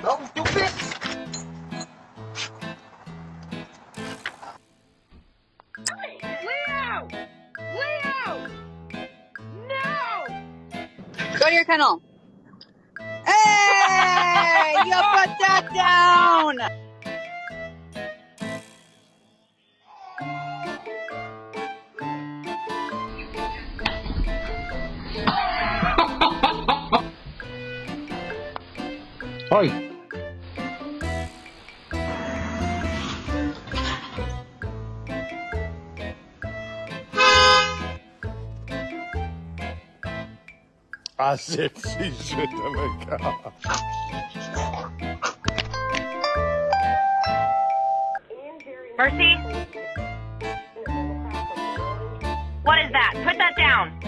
No, stupid! Leo! Leo! No! Go to your kennel. Hey! You put that down! Oi! As if she should have gone. Mercy? What is that? Put that down.